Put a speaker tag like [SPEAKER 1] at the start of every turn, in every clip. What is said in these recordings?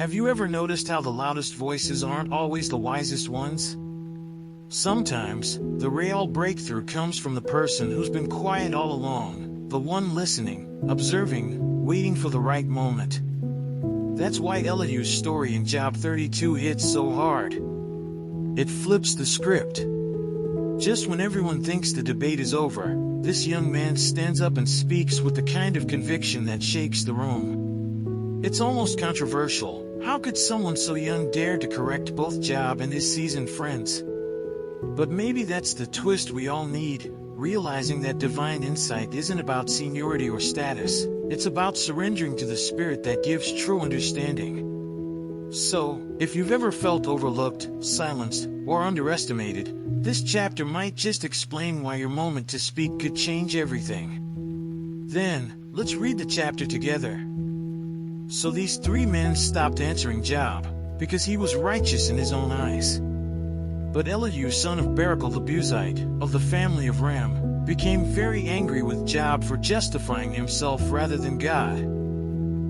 [SPEAKER 1] Have you ever noticed how the loudest voices aren't always the wisest ones? Sometimes, the real breakthrough comes from the person who's been quiet all along, the one listening, observing, waiting for the right moment. That's why Elihu's story in Job 32 hits so hard. It flips the script. Just when everyone thinks the debate is over, this young man stands up and speaks with the kind of conviction that shakes the room. It's almost controversial. How could someone so young dare to correct both Job and his seasoned friends? But maybe that's the twist we all need, realizing that divine insight isn't about seniority or status. It's about surrendering to the Spirit that gives true understanding. So, if you've ever felt overlooked, silenced, or underestimated, this chapter might just explain why your moment to speak could change everything. Then, let's read the chapter together. So these three men stopped answering Job, because he was righteous in his own eyes. But Elihu, son of Barakah the Buzite, of the family of Ram, became very angry with Job for justifying himself rather than God.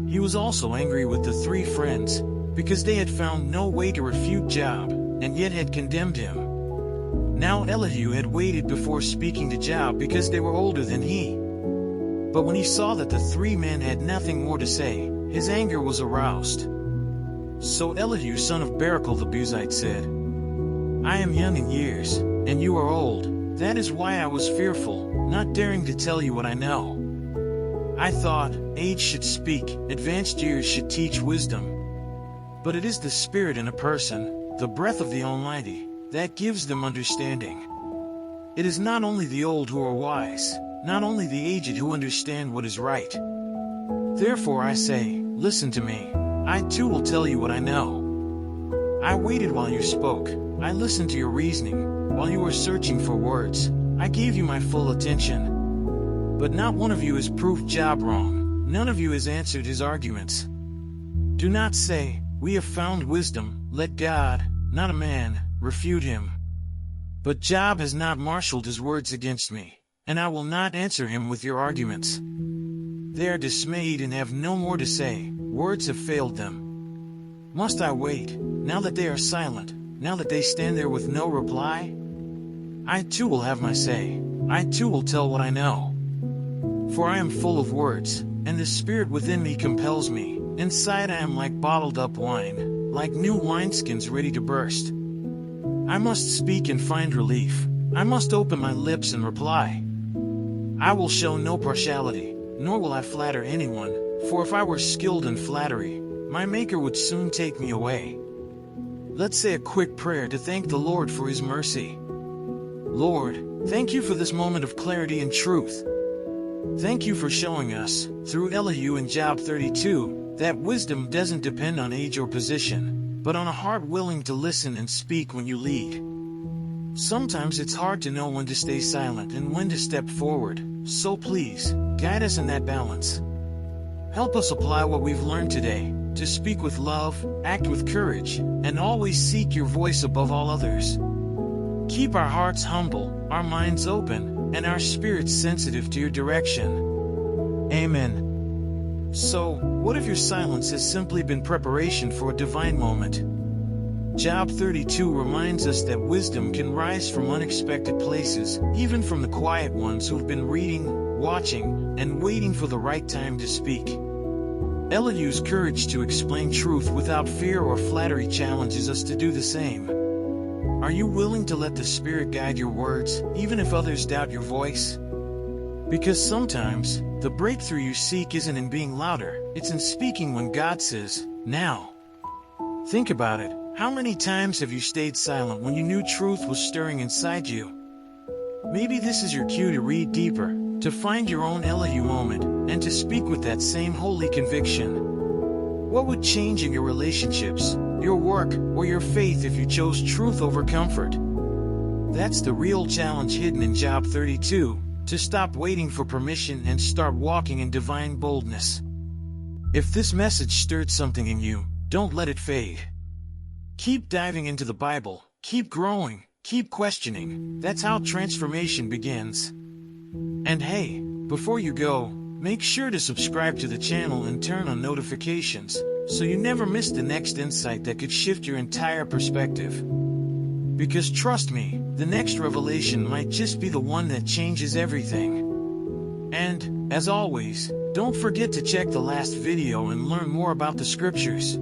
[SPEAKER 1] He was also angry with the three friends, because they had found no way to refute Job, and yet had condemned him. Now Elihu had waited before speaking to Job because they were older than he. But when he saw that the three men had nothing more to say, his anger was aroused. So Elihu, son of Barakah the Buzite, said, I am young in years, and you are old. That is why I was fearful, not daring to tell you what I know. I thought, age should speak, advanced years should teach wisdom. But it is the Spirit in a person, the breath of the Almighty, that gives them understanding. It is not only the old who are wise, not only the aged who understand what is right. Therefore I say, listen to me. I too will tell you what I know. I waited while you spoke. I listened to your reasoning. While you were searching for words, I gave you my full attention. But not one of you has proved Job wrong. None of you has answered his arguments. Do not say, we have found wisdom. Let God, not a man, refute him. But Job has not marshaled his words against me, and I will not answer him with your arguments. They are dismayed and have no more to say. Words have failed them. Must I wait, now that they are silent, now that they stand there with no reply? I too will have my say. I too will tell what I know. For I am full of words, and the Spirit within me compels me. Inside I am like bottled up wine, like new wineskins ready to burst. I must speak and find relief. I must open my lips and reply. I will show no partiality, nor will I flatter anyone, for if I were skilled in flattery, my Maker would soon take me away. Let's say a quick prayer to thank the Lord for His mercy. Lord, thank you for this moment of clarity and truth. Thank you for showing us, through Elihu in Job 32, that wisdom doesn't depend on age or position, but on a heart willing to listen and speak when you lead. Sometimes it's hard to know when to stay silent and when to step forward, so please, guide us in that balance. Help us apply what we've learned today, to speak with love, act with courage, and always seek your voice above all others. Keep our hearts humble, our minds open, and our spirits sensitive to your direction. Amen. So, what if your silence has simply been preparation for a divine moment? Job 32 reminds us that wisdom can rise from unexpected places, even from the quiet ones who've been reading, watching, and waiting for the right time to speak. Elihu's courage to explain truth without fear or flattery challenges us to do the same. Are you willing to let the Spirit guide your words, even if others doubt your voice? Because sometimes, the breakthrough you seek isn't in being louder, it's in speaking when God says, now. Think about it. How many times have you stayed silent when you knew truth was stirring inside you? Maybe this is your cue to read deeper, to find your own Elihu moment, and to speak with that same holy conviction. What would change in your relationships, your work, or your faith if you chose truth over comfort? That's the real challenge hidden in Job 32, to stop waiting for permission and start walking in divine boldness. If this message stirred something in you, don't let it fade. Keep diving into the Bible, keep growing, keep questioning. That's how transformation begins. And hey, before you go, make sure to subscribe to the channel and turn on notifications. so you never miss the next insight that could shift your entire perspective. Because trust me, the next revelation might just be the one that changes everything. And, as always, don't forget to check the last video and learn more about the scriptures.